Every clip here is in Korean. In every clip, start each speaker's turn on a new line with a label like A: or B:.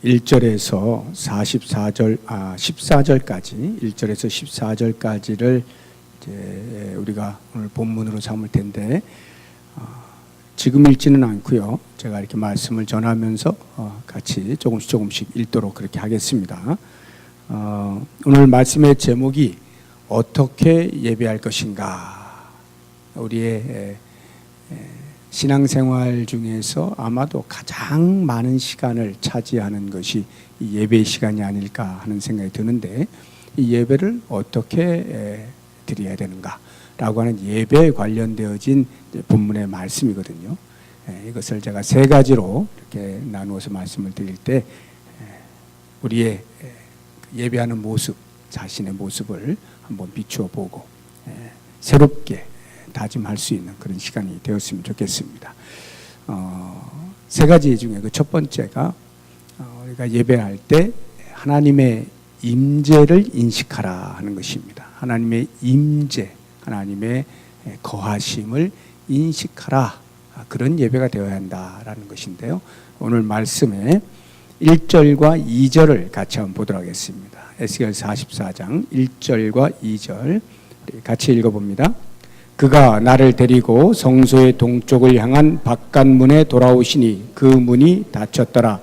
A: 1절에서 14절까지 1절에서 14절까지를 이제 우리가 오늘 본문으로 삼을 텐데 지금 읽지는 않고요. 제가 이렇게 말씀을 전하면서 같이 조금씩 읽도록 그렇게 하겠습니다. 오늘 말씀의 제목이 어떻게 예배할 것인가. 우리의 신앙생활 중에서 아마도 가장 많은 시간을 차지하는 것이 이 예배의 시간이 아닐까 하는 생각이 드는데, 이 예배를 어떻게 드려야 되는가라고 하는 예배에 관련되어진 본문의 말씀이거든요. 이것을 제가 세 가지로 이렇게 나누어서 말씀을 드릴 때 우리의 예배하는 모습, 자신의 모습을 한번 비추어 보고 새롭게 다짐할 수 있는 그런 시간이 되었으면 좋겠습니다. 세 가지 중에 그 첫 번째가 우리가 예배할 때 하나님의 임재를 인식하라 하는 것입니다. 하나님의 임재, 하나님의 거하심을 인식하라, 그런 예배가 되어야 한다라는 것인데요. 오늘 말씀에 1절과 2절을 같이 한번 보도록 하겠습니다. 에스겔 44장 1절과 2절 같이 읽어봅니다. 그가 나를 데리고 성소의 동쪽을 향한 바깥문에 돌아오시니 그 문이 닫혔더라.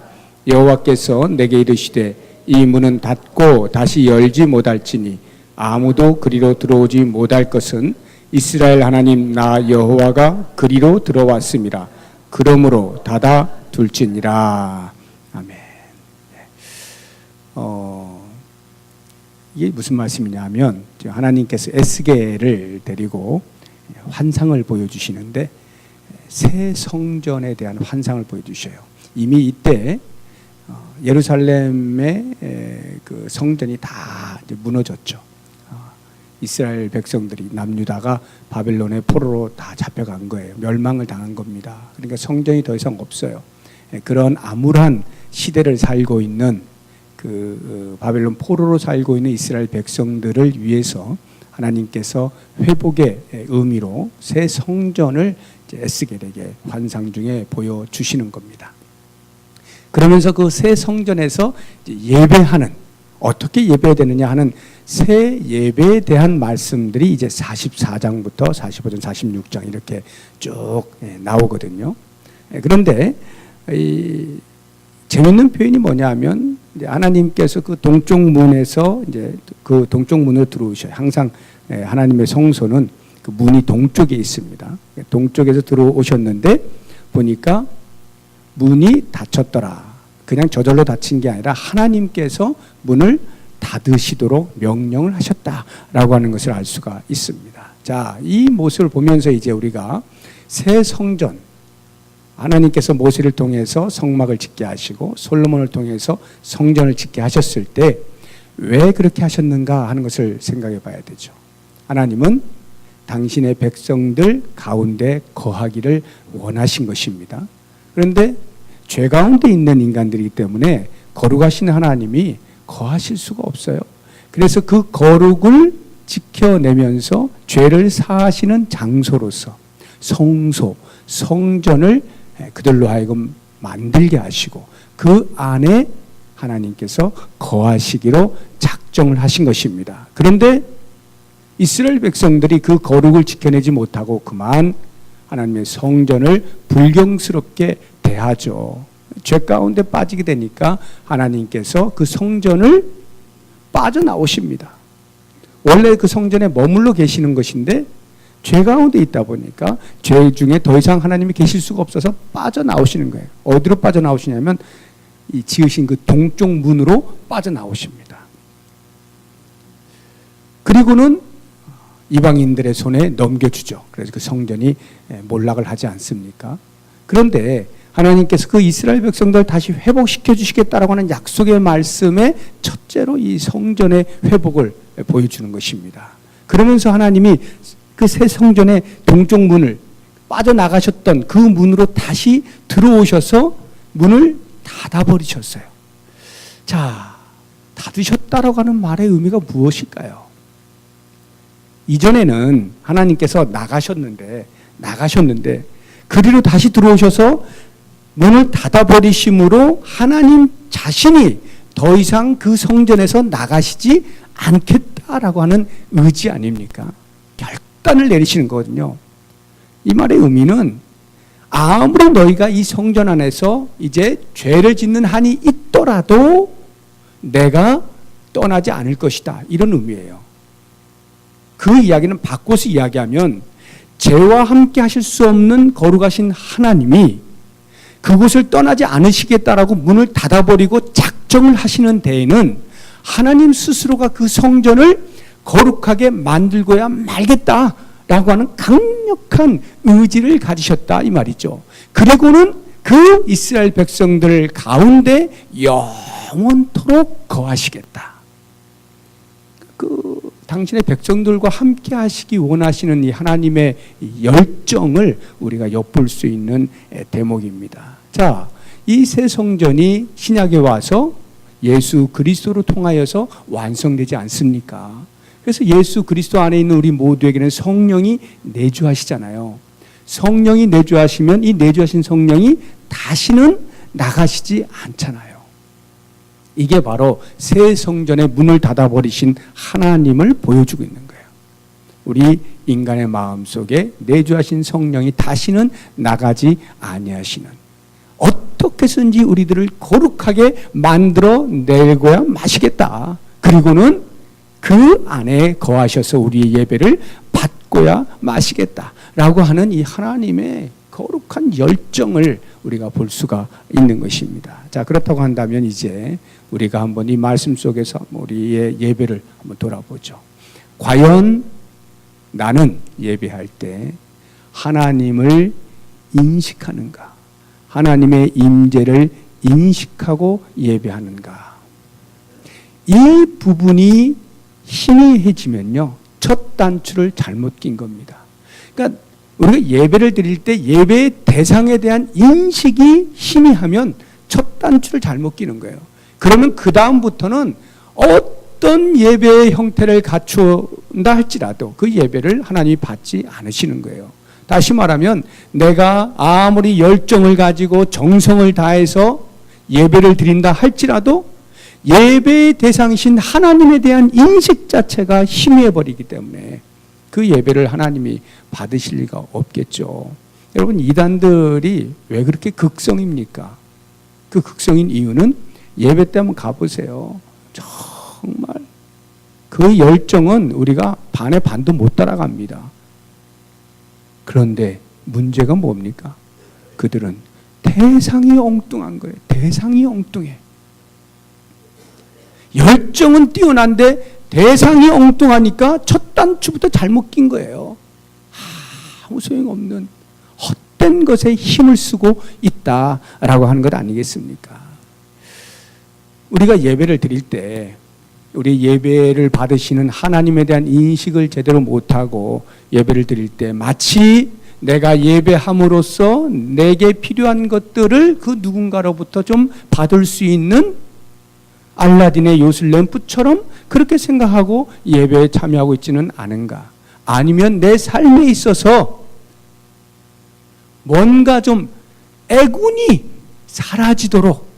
A: 여호와께서 내게 이르시되 이 문은 닫고 다시 열지 못할지니 아무도 그리로 들어오지 못할 것은 이스라엘 하나님 나 여호와가 그리로 들어왔음이라. 그러므로 닫아 둘지니라. 아멘. 이게 무슨 말씀이냐면, 하나님께서 에스겔을 데리고 환상을 보여주시는데 새 성전에 대한 환상을 보여주셔요. 이미 이때 예루살렘의 그 성전이 다 이제 무너졌죠. 이스라엘 백성들이 남유다가 바벨론의 포로로 다 잡혀간 거예요. 멸망을 당한 겁니다. 그러니까 성전이 더 이상 없어요. 그런 암울한 시대를 살고 있는 그 바벨론 포로로 살고 있는 이스라엘 백성들을 위해서 하나님께서 회복의 의미로 새 성전을 에스겔에게 환상 중에 보여주시는 겁니다. 그러면서 그 새 성전에서 예배하는, 어떻게 예배해야 되느냐 하는 새 예배에 대한 말씀들이 이제 44장부터 45장, 46장 이렇게 쭉 나오거든요. 그런데 이 재밌는 표현이 뭐냐면, 하나님께서 그 동쪽 문에서 이제 그 동쪽 문으로 들어오셔요. 항상 하나님의 성소는 그 문이 동쪽에 있습니다. 동쪽에서 들어오셨는데 보니까 문이 닫혔더라. 그냥 저절로 닫힌 게 아니라 하나님께서 문을 닫으시도록 명령을 하셨다라고 하는 것을 알 수가 있습니다. 자, 이 모습을 보면서 이제 우리가 새 성전, 하나님께서 모세를 통해서 성막을 짓게 하시고 솔로몬을 통해서 성전을 짓게 하셨을 때 왜 그렇게 하셨는가 하는 것을 생각해 봐야 되죠. 하나님은 당신의 백성들 가운데 거하기를 원하신 것입니다. 그런데 죄 가운데 있는 인간들이기 때문에 거룩하신 하나님이 거하실 수가 없어요. 그래서 그 거룩을 지켜내면서 죄를 사하시는 장소로서 성소, 성전을 그들로 하여금 만들게 하시고 그 안에 하나님께서 거하시기로 작정을 하신 것입니다. 그런데 이스라엘 백성들이 그 거룩을 지켜내지 못하고 그만 하나님의 성전을 불경스럽게 대하죠. 죄 가운데 빠지게 되니까 하나님께서 그 성전을 빠져나오십니다. 원래 그 성전에 머물러 계시는 것인데 죄 가운데 있다 보니까 죄 중에 더 이상 하나님이 계실 수가 없어서 빠져나오시는 거예요. 어디로 빠져나오시냐면 이 지으신 그 동쪽 문으로 빠져나오십니다. 그리고는 이방인들의 손에 넘겨주죠. 그래서 그 성전이 몰락을 하지 않습니까? 그런데 하나님께서 그 이스라엘 백성들 다시 회복시켜 주시겠다라고 하는 약속의 말씀에 첫째로 이 성전의 회복을 보여주는 것입니다. 그러면서 하나님이 그 새 성전의 동쪽 문을 빠져나가셨던 그 문으로 다시 들어오셔서 문을 닫아버리셨어요. 자, 닫으셨다라고 하는 말의 의미가 무엇일까요? 이전에는 하나님께서 나가셨는데 그리로 다시 들어오셔서 문을 닫아버리심으로 하나님 자신이 더 이상 그 성전에서 나가시지 않겠다라고 하는 의지 아닙니까? 결단을 내리시는 거거든요. 이 말의 의미는 아무리 너희가 이 성전 안에서 이제 죄를 짓는 한이 있더라도 내가 떠나지 않을 것이다, 이런 의미예요. 그 이야기는 바꿔서 이야기하면 죄와 함께 하실 수 없는 거룩하신 하나님이 그곳을 떠나지 않으시겠다라고 문을 닫아버리고 작정을 하시는 데에는 하나님 스스로가 그 성전을 거룩하게 만들고야 말겠다라고 하는 강력한 의지를 가지셨다, 이 말이죠. 그리고는 그 이스라엘 백성들 가운데 영원토록 거하시겠다. 당신의 백성들과 함께 하시기 원하시는 이 하나님의 열정을 우리가 엿볼 수 있는 대목입니다. 자, 이 새 성전이 신약에 와서 예수 그리스도로 통하여서 완성되지 않습니까? 그래서 예수 그리스도 안에 있는 우리 모두에게는 성령이 내주하시잖아요. 성령이 내주하시면 이 내주하신 성령이 다시는 나가시지 않잖아요. 이게 바로 새 성전의 문을 닫아버리신 하나님을 보여주고 있는 거예요. 우리 인간의 마음속에 내주하신 성령이 다시는 나가지 아니하시는, 어떻게 해서든지 우리들을 거룩하게 만들어 내고야 마시겠다. 그리고는 그 안에 거하셔서 우리의 예배를 받고야 마시겠다라고 하는 이 하나님의 거룩한 열정을 우리가 볼 수가 있는 것입니다. 자, 그렇다고 한다면 이제 우리가 한번 이 말씀 속에서 우리의 예배를 한번 돌아보죠. 과연 나는 예배할 때 하나님을 인식하는가? 하나님의 임재를 인식하고 예배하는가? 이 부분이 희미해지면요, 첫 단추를 잘못 낀 겁니다. 그러니까 우리가 예배를 드릴 때 예배의 대상에 대한 인식이 희미하면 첫 단추를 잘못 끼는 거예요. 그러면 그 다음부터는 어떤 예배의 형태를 갖춘다 할지라도 그 예배를 하나님이 받지 않으시는 거예요. 다시 말하면 내가 아무리 열정을 가지고 정성을 다해서 예배를 드린다 할지라도 예배의 대상이신 하나님에 대한 인식 자체가 희미해버리기 때문에 그 예배를 하나님이 받으실 리가 없겠죠. 여러분, 이단들이 왜 그렇게 극성입니까? 그 극성인 이유는 예배 때 한번 가보세요. 정말 그 열정은 우리가 반의 반도 못 따라갑니다. 그런데 문제가 뭡니까? 그들은 대상이 엉뚱한 거예요. 대상이 엉뚱해. 열정은 뛰어난데 대상이 엉뚱하니까 첫 단추부터 잘못 낀 거예요. 아무 소용없는 헛된 것에 힘을 쓰고 있다라고 하는 것 아니겠습니까? 우리가 예배를 드릴 때 우리 예배를 받으시는 하나님에 대한 인식을 제대로 못하고 예배를 드릴 때 마치 내가 예배함으로써 내게 필요한 것들을 그 누군가로부터 좀 받을 수 있는 알라딘의 요술 램프처럼 그렇게 생각하고 예배에 참여하고 있지는 않은가? 아니면 내 삶에 있어서 뭔가 좀 애군이 사라지도록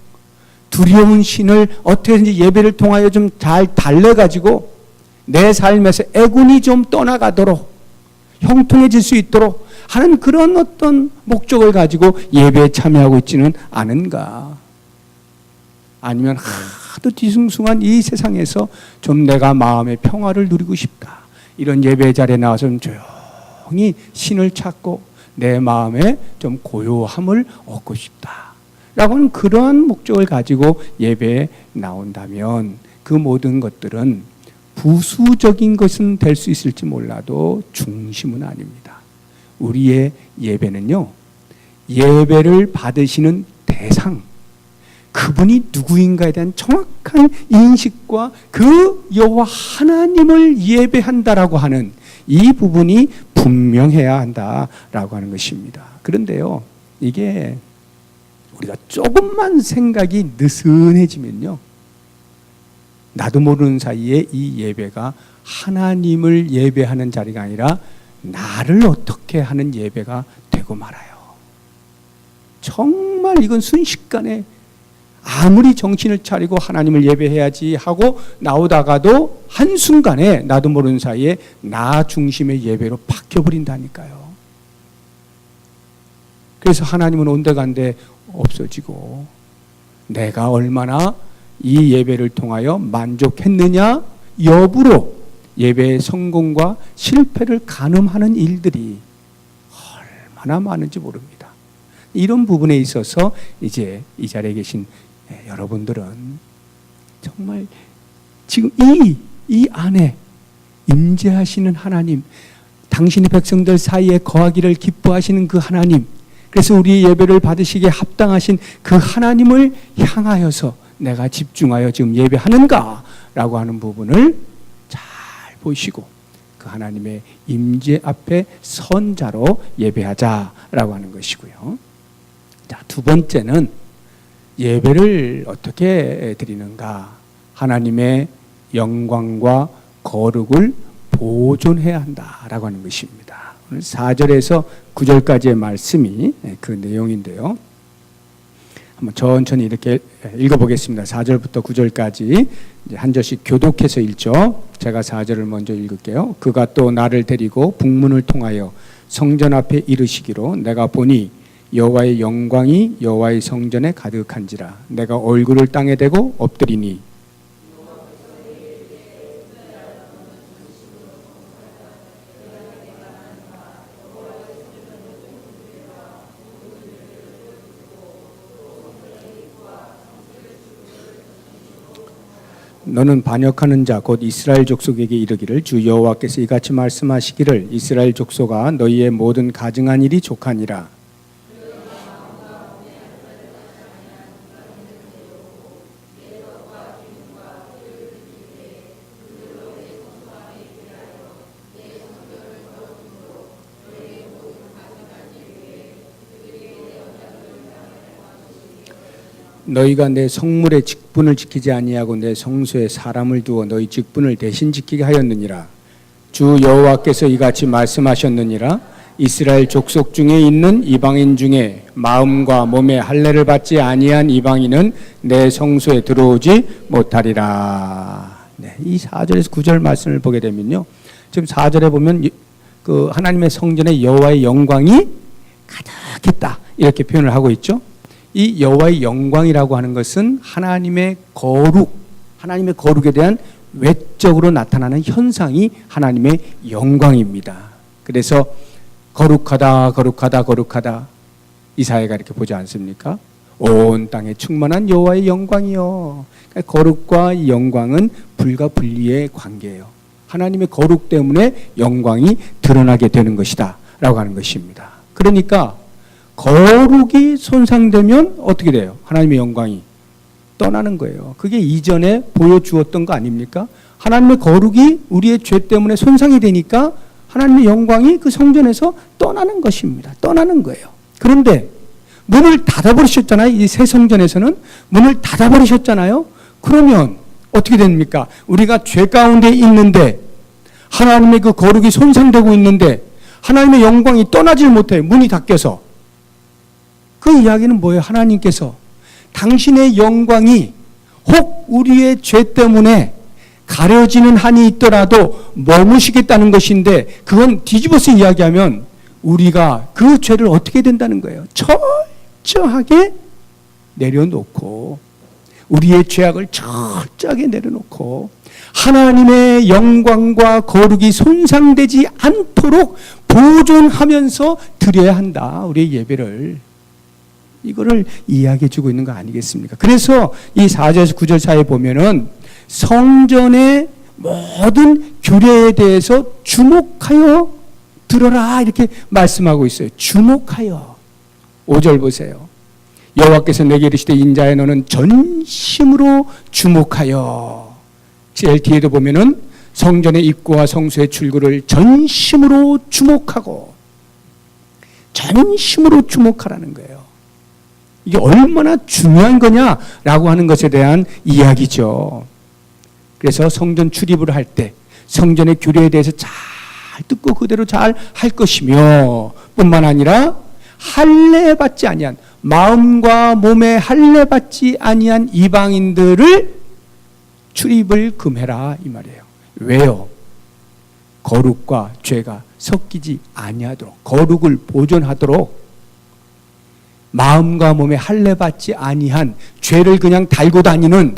A: 두려운 신을 어떻게든지 예배를 통하여 좀 잘 달래가지고 내 삶에서 애군이 좀 떠나가도록 형통해질 수 있도록 하는 그런 어떤 목적을 가지고 예배에 참여하고 있지는 않은가? 아니면 하도 뒤숭숭한 이 세상에서 좀 내가 마음의 평화를 누리고 싶다, 이런 예배 자리에 나와서 좀 조용히 신을 찾고 내 마음에 좀 고요함을 얻고 싶다 라고 하는 그러한 목적을 가지고 예배에 나온다면 그 모든 것들은 부수적인 것은 될 수 있을지 몰라도 중심은 아닙니다. 우리의 예배는요, 예배를 받으시는 대상, 그분이 누구인가에 대한 정확한 인식과 그 여호와 하나님을 예배한다라고 하는 이 부분이 분명해야 한다라고 하는 것입니다. 그런데요, 이게 우리가 조금만 생각이 느슨해지면요, 나도 모르는 사이에 이 예배가 하나님을 예배하는 자리가 아니라 나를 어떻게 하는 예배가 되고 말아요. 정말 이건 순식간에 아무리 정신을 차리고 하나님을 예배해야지 하고 나오다가도 한순간에 나도 모르는 사이에 나 중심의 예배로 바뀌어버린다니까요. 그래서 하나님은 온데간데 없어지고 내가 얼마나 이 예배를 통하여 만족했느냐 여부로 예배의 성공과 실패를 가늠하는 일들이 얼마나 많은지 모릅니다. 이런 부분에 있어서 이제 이 자리에 계신 여러분들은 정말 지금 이 안에 임재하시는 하나님, 당신의 백성들 사이에 거하기를 기뻐하시는 그 하나님, 그래서 우리의 예배를 받으시기에 합당하신 그 하나님을 향하여서 내가 집중하여 지금 예배하는가라고 하는 부분을 잘 보시고 그 하나님의 임재 앞에 선자로 예배하자라고 하는 것이고요. 자, 두 번째는 예배를 어떻게 드리는가? 하나님의 영광과 거룩을 보존해야 한다라고 하는 것입니다. 오늘 4절에서 9절까지의 말씀이 그 내용인데요. 한번 천천히 이렇게 읽어보겠습니다. 4절부터 9절까지 한 절씩 교독해서 읽죠. 제가 4절을 먼저 읽을게요. 그가 또 나를 데리고 북문을 통하여 성전 앞에 이르시기로 내가 보니 여호와의 영광이 여호와의 성전에 가득한지라. 내가 얼굴을 땅에 대고 엎드리니 너는 반역하는 자 곧 이스라엘 족속에게 이르기를 주 여호와께서 이같이 말씀하시기를 이스라엘 족속아 너희의 모든 가증한 일이 족하니라. 너희가 내 성물의 직분을 지키지 아니하고 내 성소에 사람을 두어 너희 직분을 대신 지키게 하였느니라. 주 여호와께서 이같이 말씀하셨느니라. 이스라엘 족속 중에 있는 이방인 중에 마음과 몸에 할례를 받지 아니한 이방인은 내 성소에 들어오지 못하리라. 네, 이 4절에서 9절 말씀을 보게 되면요, 지금 4절에 보면 그 하나님의 성전에 여호와의 영광이 가득했다 이렇게 표현을 하고 있죠. 이 여호와의 영광이라고 하는 것은 하나님의 거룩, 하나님의 거룩에 대한 외적으로 나타나는 현상이 하나님의 영광입니다. 그래서 거룩하다 거룩하다 거룩하다 이사야가 이렇게 보지 않습니까? 온 땅에 충만한 여호와의 영광이요. 그러니까 거룩과 영광은 불과 분리의 관계예요. 하나님의 거룩 때문에 영광이 드러나게 되는 것이다 라고 하는 것입니다. 그러니까 거룩이 손상되면 어떻게 돼요? 하나님의 영광이 떠나는 거예요. 그게 이전에 보여주었던 거 아닙니까? 하나님의 거룩이 우리의 죄 때문에 손상이 되니까 하나님의 영광이 그 성전에서 떠나는 것입니다. 떠나는 거예요. 그런데 문을 닫아버리셨잖아요. 이 새 성전에서는 문을 닫아버리셨잖아요. 그러면 어떻게 됩니까? 우리가 죄 가운데 있는데 하나님의 그 거룩이 손상되고 있는데 하나님의 영광이 떠나질 못해요. 문이 닫혀서. 그 이야기는 뭐예요? 하나님께서 당신의 영광이 혹 우리의 죄 때문에 가려지는 한이 있더라도 머무시겠다는 것인데 그건 뒤집어서 이야기하면 우리가 그 죄를 어떻게 된다는 거예요? 철저하게 내려놓고 우리의 죄악을 철저하게 내려놓고 하나님의 영광과 거룩이 손상되지 않도록 보존하면서 드려야 한다. 우리의 예배를. 이거를 이야기해 주고 있는 거 아니겠습니까? 그래서 이 4절에서 9절 사이에 보면은 성전의 모든 규례에 대해서 주목하여 들어라 이렇게 말씀하고 있어요. 주목하여. 5절 보세요. 여호와께서 내게 이르시되 인자야 너는 전심으로 주목하여. 제일 뒤에도 보면은 성전의 입구와 성소의 출구를 전심으로 주목하고 전심으로 주목하라는 거예요. 이게 얼마나 중요한 거냐라고 하는 것에 대한 이야기죠. 그래서 성전 출입을 할 때 성전의 규례에 대해서 잘 듣고 그대로 잘 할 것이며 뿐만 아니라 할례 받지 아니한 마음과 몸에 할례 받지 아니한 이방인들을 출입을 금해라 이 말이에요. 왜요? 거룩과 죄가 섞이지 아니하도록, 거룩을 보존하도록 마음과 몸에 할례 받지 아니한 죄를 그냥 달고 다니는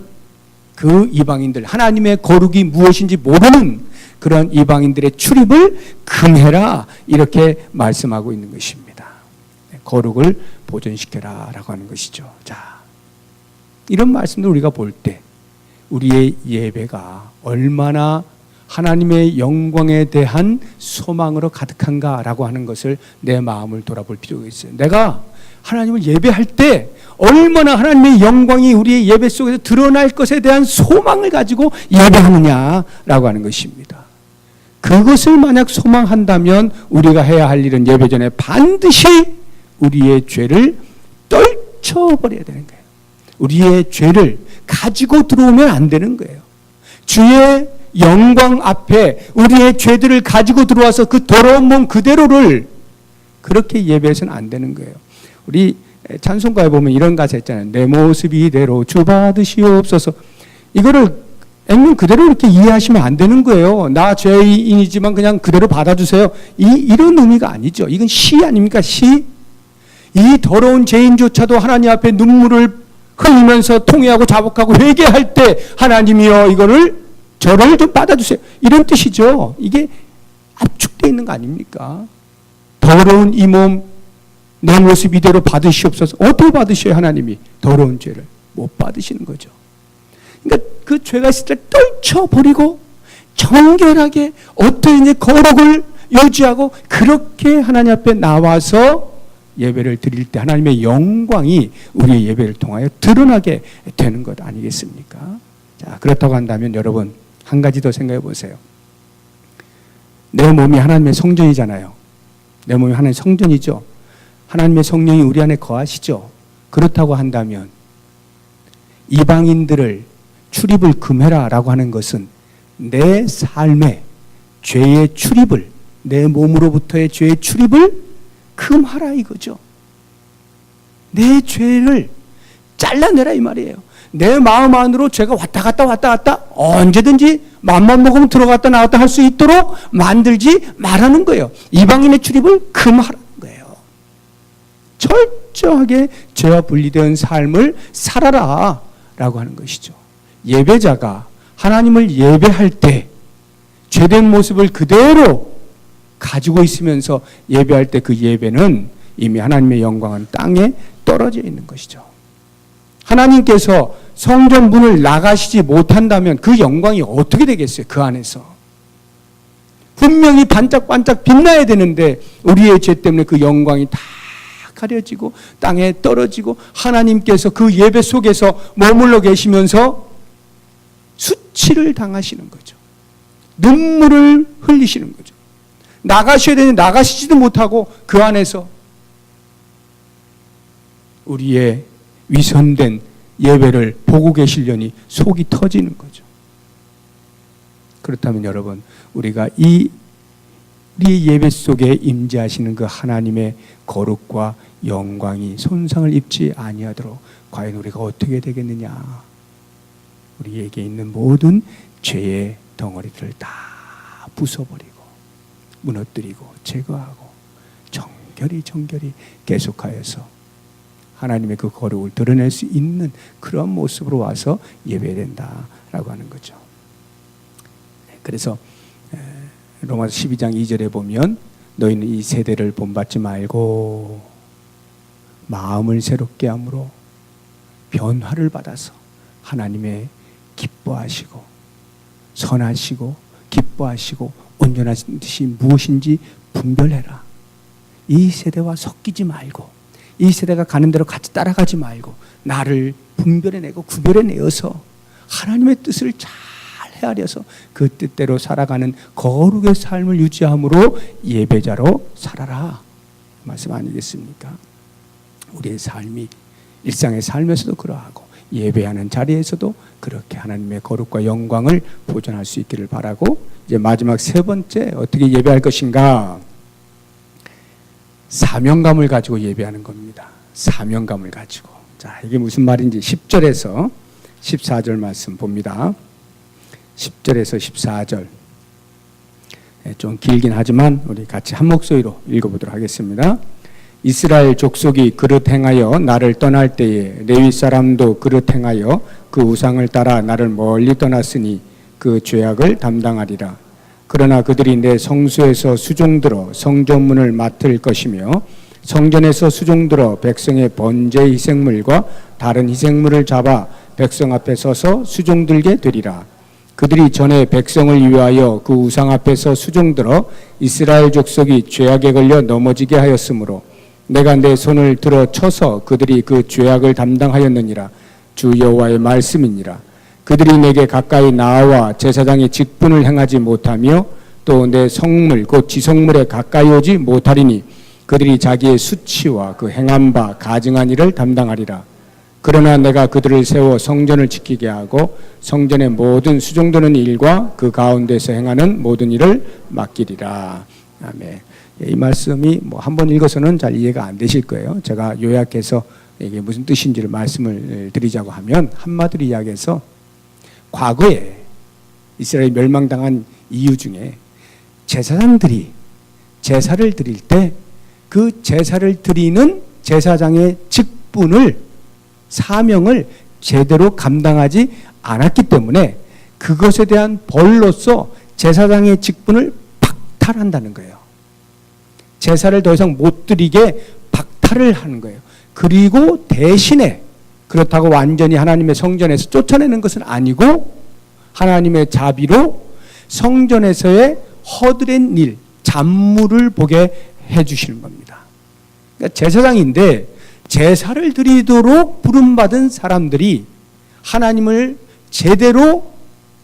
A: 그 이방인들, 하나님의 거룩이 무엇인지 모르는 그런 이방인들의 출입을 금해라 이렇게 말씀하고 있는 것입니다. 거룩을 보존시켜라 라고 하는 것이죠. 자, 이런 말씀을 우리가 볼 때 우리의 예배가 얼마나 하나님의 영광에 대한 소망으로 가득한가라고 하는 것을 내 마음을 돌아볼 필요가 있어요. 내가 하나님을 예배할 때 얼마나 하나님의 영광이 우리의 예배 속에서 드러날 것에 대한 소망을 가지고 예배하느냐라고 하는 것입니다. 그것을 만약 소망한다면 우리가 해야 할 일은 예배 전에 반드시 우리의 죄를 떨쳐버려야 되는 거예요. 우리의 죄를 가지고 들어오면 안 되는 거예요. 주의 영광 앞에 우리의 죄들을 가지고 들어와서 그 더러운 몸 그대로를 그렇게 예배해서는 안 되는 거예요. 우리 찬송가에 보면 이런 가사 있잖아요. 내 모습 이대로 주 받으시옵소서. 이거를 액면 그대로 이렇게 이해하시면 안 되는 거예요. 나 죄인이지만 그냥 그대로 받아주세요. 이런 의미가 아니죠. 이건 시 아닙니까? 시. 이 더러운 죄인조차도 하나님 앞에 눈물을 흘리면서 통회하고 자복하고 회개할 때 하나님이여 이거를 저를 좀 받아주세요. 이런 뜻이죠. 이게 압축되어 있는 거 아닙니까? 더러운 이 몸 내 모습 이대로 받으시옵소서. 어떻게 받으셔요? 하나님이 더러운 죄를 못 받으시는 거죠. 그러니까 그 죄가 있을 때 떨쳐버리고 정결하게 어떤 이제 거룩을 유지하고 그렇게 하나님 앞에 나와서 예배를 드릴 때 하나님의 영광이 우리의 예배를 통하여 드러나게 되는 것 아니겠습니까? 자, 그렇다고 한다면 여러분 한 가지 더 생각해 보세요. 내 몸이 하나님의 성전이잖아요. 내 몸이 하나님의 성전이죠. 하나님의 성령이 우리 안에 거하시죠. 그렇다고 한다면 이방인들을 출입을 금해라 라고 하는 것은 내 삶에 죄의 출입을, 내 몸으로부터의 죄의 출입을 금하라 이거죠. 내 죄를 잘라내라 이 말이에요. 내 마음 안으로 죄가 왔다 갔다 언제든지 맘만 먹으면 들어갔다 나왔다 할 수 있도록 만들지 말라는 거예요. 이방인의 출입을 금하라는 거예요. 철저하게 죄와 분리된 삶을 살아라 라고 하는 것이죠. 예배자가 하나님을 예배할 때 죄된 모습을 그대로 가지고 있으면서 예배할 때 그 예배는 이미 하나님의 영광은 땅에 떨어져 있는 것이죠. 하나님께서 성전 문을 나가시지 못한다면 그 영광이 어떻게 되겠어요? 그 안에서. 분명히 반짝반짝 빛나야 되는데 우리의 죄 때문에 그 영광이 다 가려지고 땅에 떨어지고 하나님께서 그 예배 속에서 머물러 계시면서 수치를 당하시는 거죠. 눈물을 흘리시는 거죠. 나가셔야 되는데 나가시지도 못하고 그 안에서 우리의 위선된 예배를 보고 계시려니 속이 터지는 거죠. 그렇다면 여러분, 우리가 우리 예배 속에 임재하시는 그 하나님의 거룩과 영광이 손상을 입지 아니하도록 과연 우리가 어떻게 되겠느냐? 우리에게 있는 모든 죄의 덩어리들을 다 부숴버리고 무너뜨리고 제거하고 정결히 계속하여서 하나님의 그 거룩을 드러낼 수 있는 그런 모습으로 와서 예배된다라고 하는 거죠. 그래서 로마서 12장 2절에 보면 너희는 이 세대를 본받지 말고 마음을 새롭게 함으로 변화를 받아서 하나님의 기뻐하시고 선하시고 기뻐하시고 온전하신 뜻이 무엇인지 분별해라. 이 세대와 섞이지 말고 이 세대가 가는 대로 같이 따라가지 말고 나를 분별해내고 구별해내어서 하나님의 뜻을 잘 헤아려서 그 뜻대로 살아가는 거룩의 삶을 유지함으로 예배자로 살아라. 말씀 아니겠습니까? 우리의 삶이 일상의 삶에서도 그러하고 예배하는 자리에서도 그렇게 하나님의 거룩과 영광을 보존할 수 있기를 바라고, 이제 마지막 세 번째 어떻게 예배할 것인가? 사명감을 가지고 예배하는 겁니다. 사명감을 가지고. 자, 이게 무슨 말인지 10절에서 14절 말씀 봅니다. 10절에서 14절. 좀 길긴 하지만 우리 같이 한 목소리로 읽어보도록 하겠습니다. 이스라엘 족속이 그릇 행하여 나를 떠날 때에 레위 사람도 그릇 행하여 그 우상을 따라 나를 멀리 떠났으니 그 죄악을 담당하리라. 그러나 그들이 내 성소에서 수종들어 성전문을 맡을 것이며 성전에서 수종들어 백성의 번제 희생물과 다른 희생물을 잡아 백성 앞에 서서 수종들게 되리라. 그들이 전에 백성을 위하여 그 우상 앞에서 수종들어 이스라엘 족속이 죄악에 걸려 넘어지게 하였으므로 내가 내 손을 들어 쳐서 그들이 그 죄악을 담당하였느니라. 주 여호와의 말씀이니라. 그들이 내게 가까이 나와 제사장의 직분을 행하지 못하며 또 내 성물 곧 지성물에 가까이 오지 못하리니 그들이 자기의 수치와 그 행한 바 가증한 일을 담당하리라. 그러나 내가 그들을 세워 성전을 지키게 하고 성전의 모든 수종드는 일과 그 가운데서 행하는 모든 일을 맡기리라. 아멘. 이 말씀이 뭐 한 번 읽어서는 잘 이해가 안 되실 거예요. 제가 요약해서 이게 무슨 뜻인지를 말씀을 드리자고 하면 한마디로 이야기해서 과거에 이스라엘이 멸망당한 이유 중에 제사장들이 제사를 드릴 때 그 제사를 드리는 제사장의 직분을 사명을 제대로 감당하지 않았기 때문에 그것에 대한 벌로서 제사장의 직분을 박탈한다는 거예요. 제사를 더 이상 못 드리게 박탈을 하는 거예요. 그리고 대신에 그렇다고 완전히 하나님의 성전에서 쫓아내는 것은 아니고 하나님의 자비로 성전에서의 허드렛 일, 잡무를 보게 해주시는 겁니다. 그러니까 제사장인데 제사를 드리도록 부름받은 사람들이 하나님을 제대로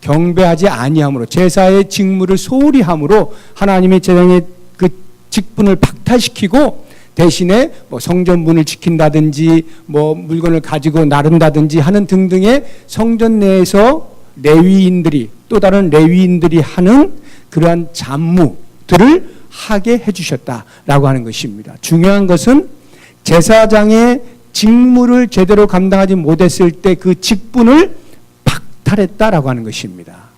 A: 경배하지 아니함으로 제사의 직무를 소홀히 함으로 하나님의 제사장의 그 직분을 박탈시키고 대신에 뭐 성전문을 지킨다든지 뭐 물건을 가지고 나른다든지 하는 등등의 성전 내에서 레위인들이 또 다른 레위인들이 하는 그러한 잡무들을 하게 해주셨다라고 하는 것입니다. 중요한 것은 제사장의 직무를 제대로 감당하지 못했을 때 그 직분을 박탈했다라고 하는 것입니다.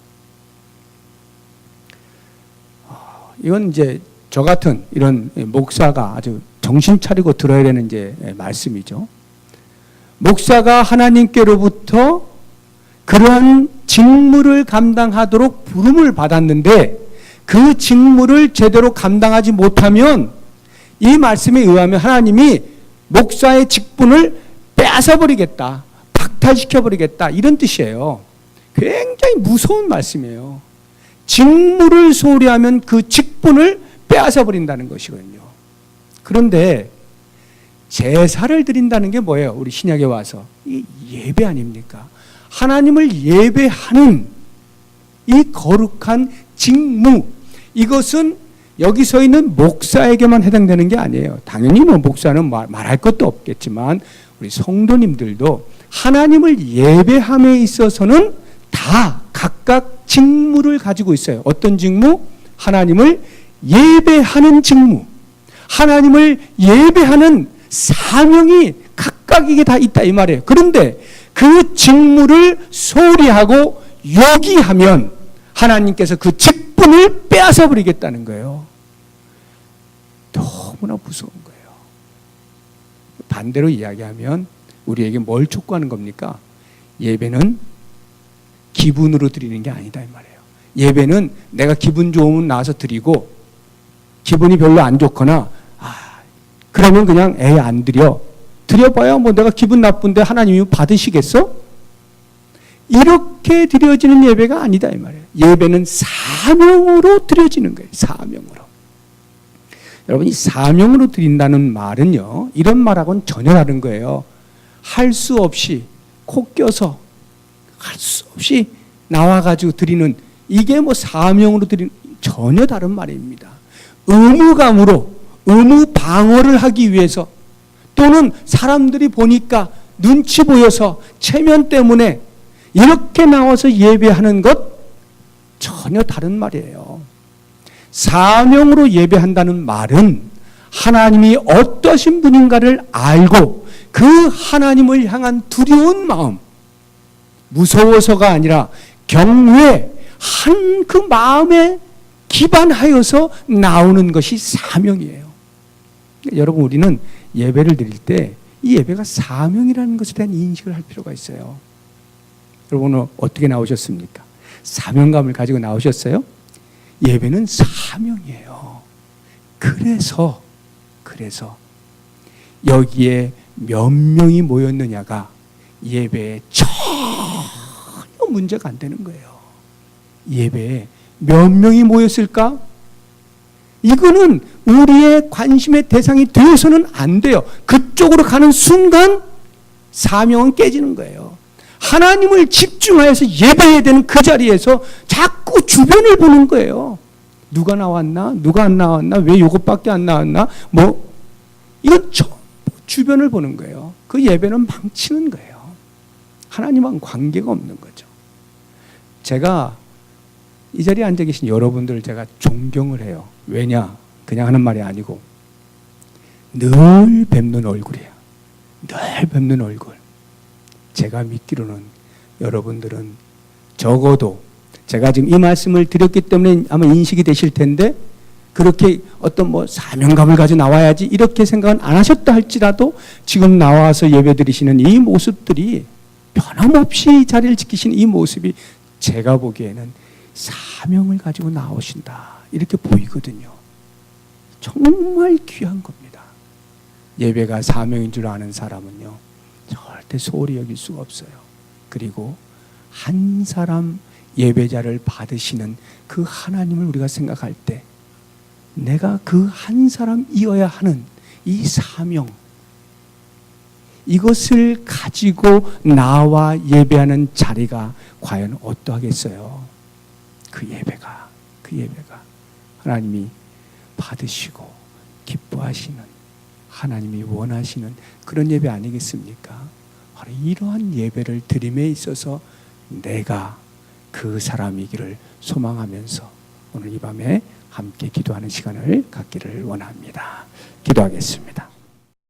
A: 이건 이제 저 같은 이런 목사가 아주 정신 차리고 들어야 되는 이제 말씀이죠. 목사가 하나님께로부터 그러한 직무를 감당하도록 부름을 받았는데 그 직무를 제대로 감당하지 못하면 이 말씀에 의하면 하나님이 목사의 직분을 뺏어버리겠다, 박탈시켜버리겠다 이런 뜻이에요. 굉장히 무서운 말씀이에요. 직무를 소홀히 하면 그 직분을 빼앗아버린다는 것이거든요. 그런데 제사를 드린다는 게 뭐예요? 우리 신약에 와서 이 예배 아닙니까? 하나님을 예배하는 이 거룩한 직무, 이것은 여기 서 있는 목사에게만 해당되는 게 아니에요. 당연히 뭐 목사는 말할 것도 없겠지만 우리 성도님들도 하나님을 예배함에 있어서는 다 각각 직무를 가지고 있어요. 어떤 직무? 하나님을 예배하는 직무, 하나님을 예배하는 사명이 각각에게 다 있다 이 말이에요. 그런데 그 직무를 소홀히 하고 요기하면 하나님께서 그 직분을 빼앗아 버리겠다는 거예요. 너무나 무서운 거예요. 반대로 이야기하면 우리에게 뭘 촉구하는 겁니까? 예배는 기분으로 드리는 게 아니다 이 말이에요. 예배는 내가 기분 좋으면 나와서 드리고 기분이 별로 안 좋거나 그러면 그냥 안 드려봐야 뭐 내가 기분 나쁜데 하나님이 받으시겠어? 이렇게 드려지는 예배가 아니다 이 말이에요. 예배는 사명으로 드려지는 거예요. 사명으로. 여러분, 이 사명으로 드린다는 말은요, 이런 말하고는 전혀 다른 거예요. 할 수 없이 코 껴서 할 수 없이 나와가지고 드리는, 이게 뭐 사명으로 드리는 전혀 다른 말입니다. 의무감으로 의무 방어를 하기 위해서, 또는 사람들이 보니까 눈치 보여서 체면 때문에 이렇게 나와서 예배하는 것 전혀 다른 말이에요. 사명으로 예배한다는 말은 하나님이 어떠신 분인가를 알고 그 하나님을 향한 두려운 마음, 무서워서가 아니라 경외, 한 그 마음에 기반하여서 나오는 것이 사명이에요. 여러분, 우리는 예배를 드릴 때 이 예배가 사명이라는 것에 대한 인식을 할 필요가 있어요. 여러분은 어떻게 나오셨습니까? 사명감을 가지고 나오셨어요? 예배는 사명이에요. 그래서 여기에 몇 명이 모였느냐가 예배에 전혀 문제가 안 되는 거예요. 예배에 몇 명이 모였을까? 이거는 우리의 관심의 대상이 되어서는 안 돼요. 그쪽으로 가는 순간 사명은 깨지는 거예요. 하나님을 집중하여서 예배해야 되는 그 자리에서 자꾸 주변을 보는 거예요. 누가 나왔나? 누가 안 나왔나? 왜 이것밖에 안 나왔나? 이건 전부 주변을 보는 거예요. 그 예배는 망치는 거예요. 하나님과는 관계가 없는 거죠. 제가 이 자리에 앉아 계신 여러분들을 제가 존경을 해요. 왜냐? 그냥 하는 말이 아니고 늘 뵙는 얼굴이에요. 늘 뵙는 얼굴. 제가 믿기로는 여러분들은 적어도 제가 지금 이 말씀을 드렸기 때문에 아마 인식이 되실 텐데, 그렇게 어떤 사명감을 가지고 나와야지 이렇게 생각은 안 하셨다 할지라도 지금 나와서 예배 드리시는 이 모습들이, 변함없이 자리를 지키시는 이 모습이 제가 보기에는 사명을 가지고 나오신다 이렇게 보이거든요. 정말 귀한 겁니다. 예배가 사명인 줄 아는 사람은요, 절대 소홀히 여길 수가 없어요. 그리고 한 사람 예배자를 받으시는 그 하나님을 우리가 생각할 때, 내가 그 한 사람이어야 하는 이 사명, 이것을 가지고 나와 예배하는 자리가 과연 어떠하겠어요? 그 예배가 하나님이 받으시고 기뻐하시는, 하나님이 원하시는 그런 예배 아니겠습니까? 바로 이러한 예배를 드림에 있어서 내가 그 사람이기를 소망하면서 오늘 이 밤에 함께 기도하는 시간을 갖기를 원합니다. 기도하겠습니다.